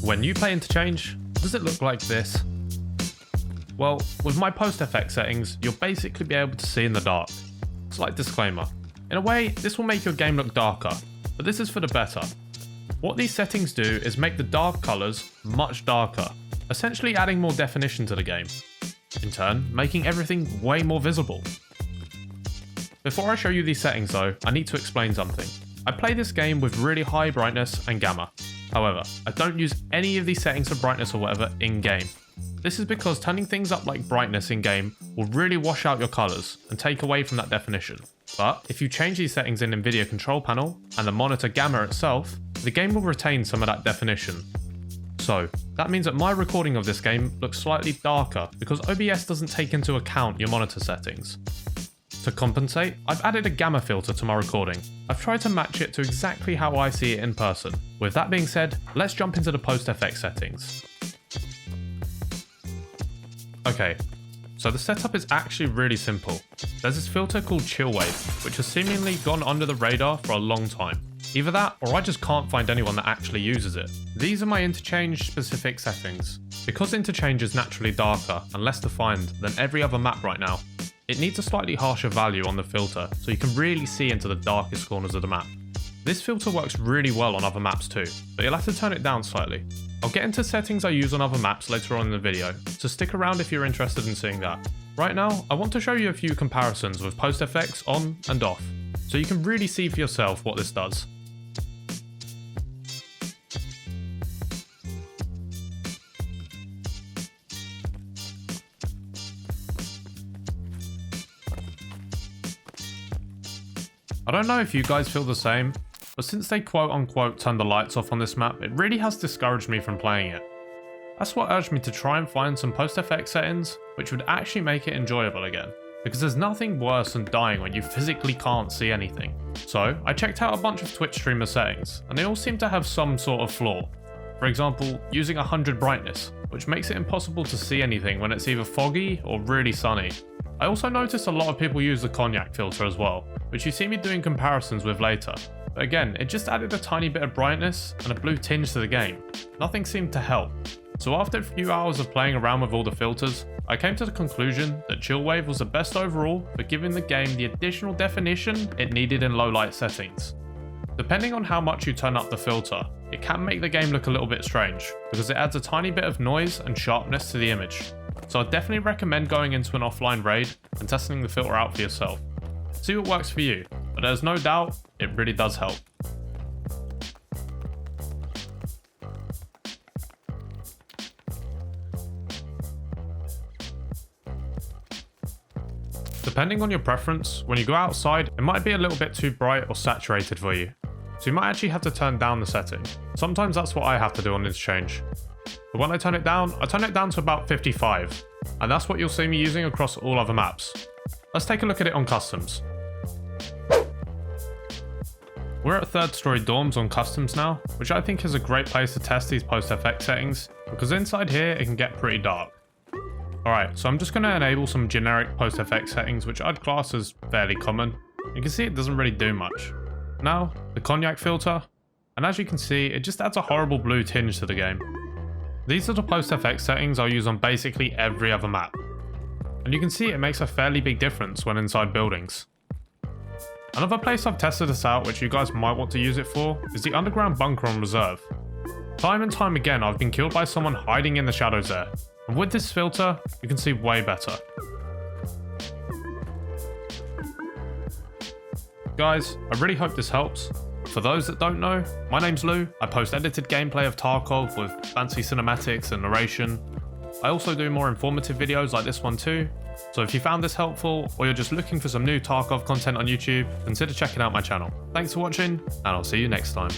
When you play Interchange, does it look like this? Well, with my post-effect settings, you'll basically be able to see in the dark. Slight disclaimer. In a way, this will make your game look darker, but this is for the better. What these settings do is make the dark colours much darker, essentially adding more definition to the game. In turn, making everything way more visible. Before I show you these settings though, I need to explain something. I play this game with really high brightness and gamma. However, I don't use any of these settings for brightness or whatever in-game. This is because turning things up like brightness in-game will really wash out your colours and take away from that definition. But if you change these settings in NVIDIA control panel and the monitor gamma itself, the game will retain some of that definition. So, that means that my recording of this game looks slightly darker because OBS doesn't take into account your monitor settings. To compensate, I've added a gamma filter to my recording. I've tried to match it to exactly how I see it in person. With that being said, let's jump into the post-effect settings. Okay, so the setup is actually really simple. There's this filter called Chillwave, which has seemingly gone under the radar for a long time. Either that, or I just can't find anyone that actually uses it. These are my Interchange specific settings. Because Interchange is naturally darker and less defined than every other map right now, it needs a slightly harsher value on the filter so you can really see into the darkest corners of the map. This filter works really well on other maps too, but you'll have to turn it down slightly. I'll get into settings I use on other maps later on in the video, so stick around if you're interested in seeing that. Right now, I want to show you a few comparisons with post effects on and off, so you can really see for yourself what this does. I don't know if you guys feel the same, but since they quote unquote turned the lights off on this map, it really has discouraged me from playing it. That's what urged me to try and find some post-effect settings which would actually make it enjoyable again, because there's nothing worse than dying when you physically can't see anything. So I checked out a bunch of Twitch streamer settings, and they all seem to have some sort of flaw. For example, using 100 brightness, which makes it impossible to see anything when it's either foggy or really sunny. I also noticed a lot of people use the cognac filter as well, which you see me doing comparisons with later. But again, it just added a tiny bit of brightness and a blue tinge to the game. Nothing seemed to help. So after a few hours of playing around with all the filters, I came to the conclusion that Chillwave was the best overall for giving the game the additional definition it needed in low light settings. Depending on how much you turn up the filter, it can make the game look a little bit strange, because it adds a tiny bit of noise and sharpness to the image. So I'd definitely recommend going into an offline raid and testing the filter out for yourself. See what works for you, but there's no doubt it really does help. Depending on your preference, when you go outside, it might be a little bit too bright or saturated for you. So you might actually have to turn down the setting. Sometimes that's what I have to do on Interchange. But when I turn it down to about 55. And that's what you'll see me using across all other maps. Let's take a look at it on customs. We're at 3rd story dorms on customs now, which I think is a great place to test these post-effect settings, because inside here it can get pretty dark. Alright, so I'm just going to enable some generic post-effect settings which I'd class as fairly common. You can see it doesn't really do much. Now, the cognac filter, and as you can see, it just adds a horrible blue tinge to the game. These are the post-effect settings I'll use on basically every other map. And you can see it makes a fairly big difference when inside buildings. Another place I've tested this out which you guys might want to use it for is the underground bunker on reserve. Time and time again I've been killed by someone hiding in the shadows there, and with this filter you can see way better. Guys, I really hope this helps. For those that don't know, my name's Lou. I post edited gameplay of Tarkov with fancy cinematics and narration. I also do more informative videos like this one too. So if you found this helpful, or you're just looking for some new Tarkov content on YouTube, consider checking out my channel. Thanks for watching, and I'll see you next time.